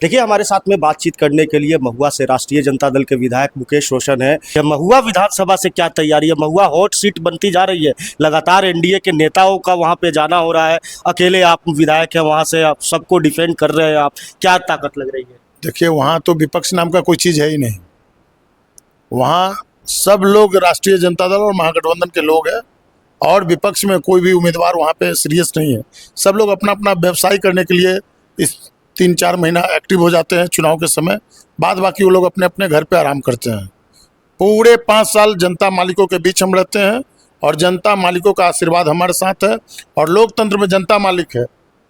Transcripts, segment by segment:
देखिए, हमारे साथ में बातचीत करने के लिए महुआ से राष्ट्रीय जनता दल के विधायक मुकेश रोशन है। ये महुआ विधानसभा से क्या तैयारी है? महुआ हॉट सीट बनती जा रही है। लगातार एनडीए के नेताओं का वहां पे जाना हो रहा है। अकेले आप विधायक हैं, वहां से आप सबको डिफेंड कर रहे हैं। आप क्या ताकत लग रही है? देखिए, वहाँ तो विपक्ष नाम का कोई चीज़ है ही नहीं। वहाँ सब लोग राष्ट्रीय जनता दल और महागठबंधन के लोग हैं और विपक्ष में कोई भी उम्मीदवार वहाँ पे सीरियस नहीं है। सब लोग अपना अपना व्यवसाय करने के लिए इस 3-4 महीना एक्टिव हो जाते हैं चुनाव के समय। बाद बाकी वो लोग अपने अपने घर पे आराम करते हैं। पूरे 5 साल जनता मालिकों के बीच हम रहते हैं और जनता मालिकों का आशीर्वाद हमारे साथ है और लोकतंत्र में जनता मालिक है।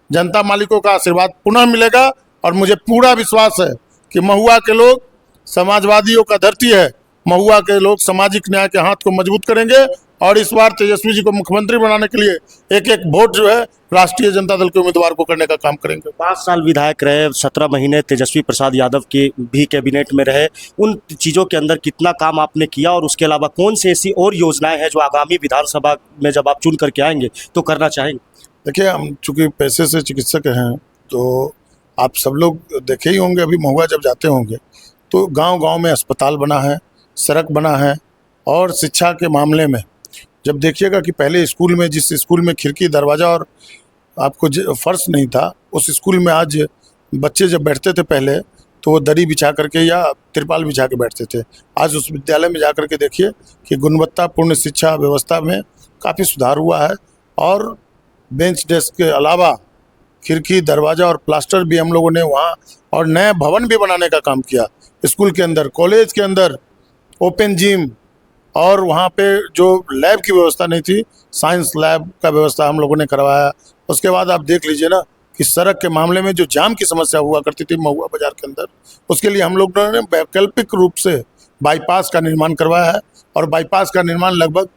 जनता मालिकों का आशीर्वाद पुनः मिलेगा और मुझे पूरा विश्वास है कि महुआ के लोग समाजवादियों का धरती है। महुआ के लोग सामाजिक न्याय के हाथ को मजबूत करेंगे और इस बार तेजस्वी जी को मुख्यमंत्री बनाने के लिए एक एक वोट जो है राष्ट्रीय जनता दल के उम्मीदवार को करने का काम करेंगे। 5 साल विधायक रहे, 17 महीने तेजस्वी प्रसाद यादव के भी कैबिनेट में रहे। उन चीज़ों के अंदर कितना काम आपने किया और उसके अलावा कौन सी ऐसी और योजनाएं हैं जो आगामी विधानसभा में जब आप चुन करके आएंगे तो करना चाहेंगे? देखिए, हम चूँकि पैसे से चिकित्सक हैं तो आप सब लोग देखे ही होंगे। अभी महुआ जब जाते होंगे तो गांव-गांव में अस्पताल बना है, सड़क बना है और शिक्षा के मामले में जब देखिएगा कि पहले स्कूल में जिस स्कूल में खिड़की दरवाज़ा और आपको फर्श नहीं था, उस स्कूल में आज बच्चे जब बैठते थे पहले तो वो दरी बिछा करके या तिरपाल बिछा के बैठते थे। आज उस विद्यालय में जा कर के देखिए कि गुणवत्तापूर्ण शिक्षा व्यवस्था में काफ़ी सुधार हुआ है और बेंच डेस्क के अलावा खिड़की दरवाज़ा और प्लास्टर भी हम लोगों ने वहाँ और नए भवन भी बनाने का काम किया। स्कूल के अंदर, कॉलेज के अंदर ओपन जिम और वहाँ पे जो लैब की व्यवस्था नहीं थी, साइंस लैब का व्यवस्था हम लोगों ने करवाया। उसके बाद आप देख लीजिए ना कि सड़क के मामले में जो जाम की समस्या हुआ करती थी महुआ बाजार के अंदर, उसके लिए हम लोगों ने वैकल्पिक रूप से बाईपास का निर्माण करवाया है और बाईपास का निर्माण लगभग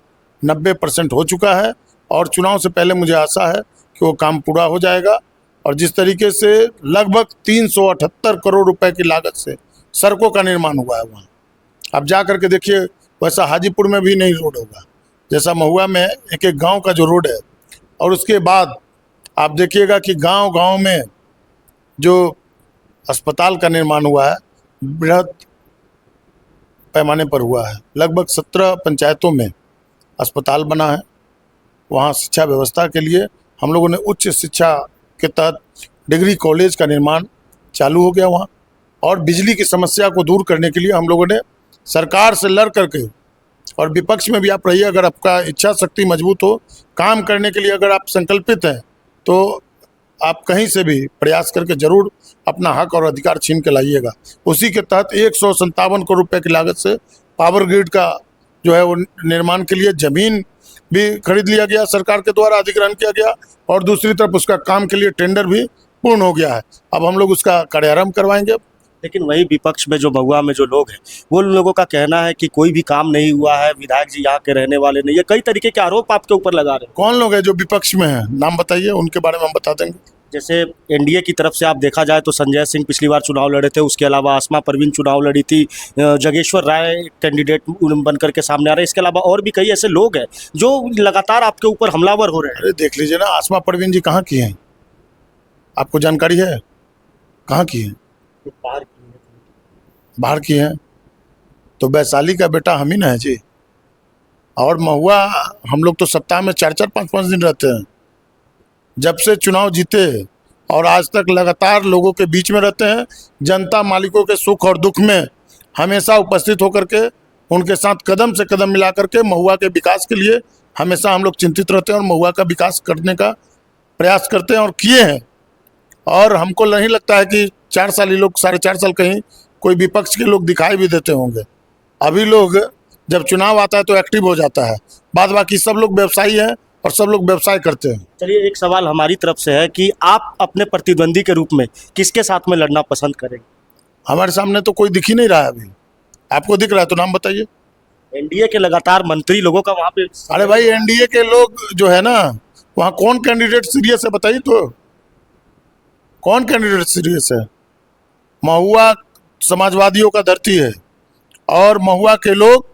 90% हो चुका है और चुनाव से पहले मुझे आशा है कि वो काम पूरा हो जाएगा। और जिस तरीके से लगभग 378 करोड़ रुपए की लागत से सड़कों का निर्माण हुआ है वहाँ, अब जा करके देखिए वैसा हाजीपुर में भी नहीं रोड होगा जैसा महुआ में एक एक गांव का जो रोड है। और उसके बाद आप देखिएगा कि गांव-गांव में जो अस्पताल का निर्माण हुआ है बृहद पैमाने पर हुआ है। लगभग 17 पंचायतों में अस्पताल बना है। वहाँ शिक्षा व्यवस्था के लिए हम लोगों ने उच्च शिक्षा के तहत डिग्री कॉलेज का निर्माण चालू हो गया वहाँ। और बिजली की समस्या को दूर करने के लिए हम लोगों ने सरकार से लड़ करके और विपक्ष में भी आप रहिए, अगर आपका इच्छा शक्ति मजबूत हो, काम करने के लिए अगर आप संकल्पित हैं तो आप कहीं से भी प्रयास करके जरूर अपना हक और अधिकार छीन के लाइएगा। उसी के तहत 157 करोड़ रुपये की लागत से पावर ग्रिड का जो है वो निर्माण के लिए ज़मीन भी खरीद लिया गया, सरकार के द्वारा अधिग्रहण किया गया और दूसरी तरफ उसका काम के लिए टेंडर भी पूर्ण हो गया है। अब हम लोग उसका कार्यारंभ करवाएंगे। लेकिन वही विपक्ष में जो महुआ में जो लोग हैं वो लोगों का कहना है कि कोई भी काम नहीं हुआ है, विधायक जी यहाँ के रहने वाले नहीं। ये कई तरीके के आरोप आपके ऊपर लगा रहे हैं। कौन लोग हैं जो विपक्ष में हैं? नाम बताइए, उनके बारे में हम बता देंगे। जैसे एनडीए की तरफ से आप देखा जाए तो संजय सिंह पिछली बार चुनाव लड़े थे, उसके अलावा आसमा परवीन चुनाव लड़ी थी, जगेश्वर राय कैंडिडेट बन करके सामने आ रहे हैं। इसके अलावा और भी कई ऐसे लोग हैं जो लगातार आपके ऊपर हमलावर हो रहे हैं। अरे देख लीजिए ना, आसमा परवीन जी कहाँ की हैं? आपको जानकारी है कहाँ की हैं? बाहर की हैं। तो वैशाली का बेटा हम ही ना है जी। और महुआ हम लोग तो सप्ताह में 4-4, 5-5 दिन रहते हैं। जब से चुनाव जीते और आज तक लगातार लोगों के बीच में रहते हैं। जनता मालिकों के सुख और दुख में हमेशा उपस्थित होकर के उनके साथ कदम से कदम मिला करके महुआ के विकास के लिए हमेशा हम लोग चिंतित रहते हैं और महुआ का विकास करने का प्रयास करते हैं और किए हैं। और हमको नहीं लगता है कि 4 साल ही लोग 4.5 साल कहीं कोई विपक्ष के लोग दिखाई भी देते होंगे। अभी लोग जब चुनाव आता है तो एक्टिव हो जाता है, बाद बाकी सब लोग व्यवसायी हैं और सब लोग व्यवसाय करते हैं। चलिए, एक सवाल हमारी तरफ से है कि आप अपने प्रतिद्वंदी के रूप में किसके साथ में लड़ना पसंद करेंगे? हमारे सामने तो कोई दिख ही नहीं रहा है अभी। आपको दिख रहा है तो नाम बताइए। एनडीए के लगातार मंत्री लोगों का वहाँ पे। अरे भाई, एनडीए के लोग जो है ना वहाँ कौन कैंडिडेट सीरियस है बताइए तो। कौन कैंडिडेट सीरियस है? महुआ समाजवादियों का धरती है और महुआ के लोग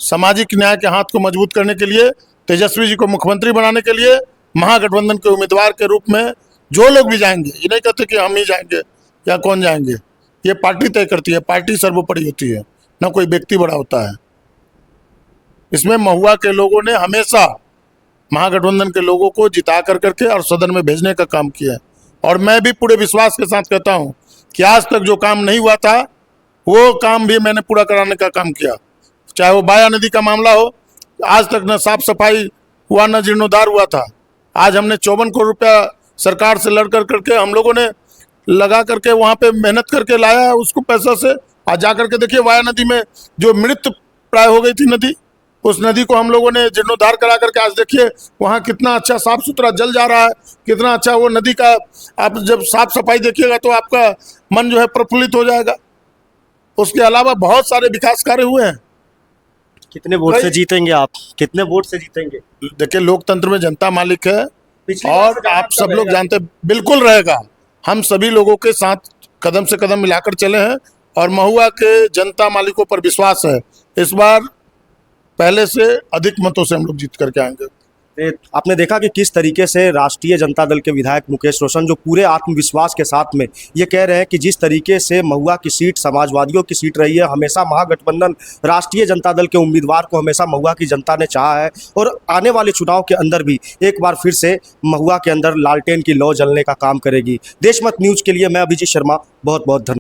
सामाजिक न्याय के हाथ को मजबूत करने के लिए, तेजस्वी जी को मुख्यमंत्री बनाने के लिए महागठबंधन के उम्मीदवार के रूप में जो लोग भी जाएंगे, ये नहीं कहते कि हम ही जाएंगे, या कौन जाएंगे, ये पार्टी तय करती है। पार्टी सर्वोपरि होती है, ना कोई व्यक्ति बड़ा होता है। इसमें महुआ के लोगों ने हमेशा महागठबंधन के लोगों को जिता कर करके और सदन में भेजने का काम किया है। और मैं भी पूरे विश्वास के साथ कहता हूं कि आज तक जो काम नहीं हुआ था वो काम भी मैंने पूरा कराने का काम किया। चाहे वो बाया नदी का मामला हो, आज तक न साफ सफाई हुआ न जीर्णोद्धार हुआ था। आज हमने 54 करोड़ रुपया सरकार से लड़ कर करके हम लोगों ने लगा करके वहाँ पे मेहनत करके लाया है उसको पैसा से। आज जा करके देखिए वाया नदी में जो मृत प्राय हो गई थी नदी, उस नदी को हम लोगों ने जीर्णोद्धार करा करके आज देखिए वहाँ कितना अच्छा साफ सुथरा जल जा रहा है, कितना अच्छा वो नदी का। आप जब साफ सफाई देखिएगा तो आपका मन जो है प्रफुल्लित हो जाएगा। उसके अलावा बहुत सारे विकास कार्य हुए हैं। कितने वोट से जीतेंगे आप? कितने वोट से जीतेंगे? देखिए लोकतंत्र में जनता मालिक है पिछली बार और से ज्यादा आप सब लोग रहेगा। जानते हैं, बिल्कुल रहेगा। हम सभी लोगों के साथ कदम से कदम मिलाकर चले हैं और महुआ के जनता मालिकों पर विश्वास है। इस बार पहले से अधिक मतों से हम लोग जीत करके आएंगे। आपने देखा कि किस तरीके से राष्ट्रीय जनता दल के विधायक मुकेश रोशन जो पूरे आत्मविश्वास के साथ में ये कह रहे हैं कि जिस तरीके से महुआ की सीट समाजवादियों की सीट रही है, हमेशा महागठबंधन राष्ट्रीय जनता दल के उम्मीदवार को हमेशा महुआ की जनता ने चाहा है और आने वाले चुनाव के अंदर भी एक बार फिर से महुआ के अंदर लालटेन की लौ जलने का काम करेगी। देशमत न्यूज़ के लिए मैं अभिजीत शर्मा, बहुत बहुत धन्यवाद।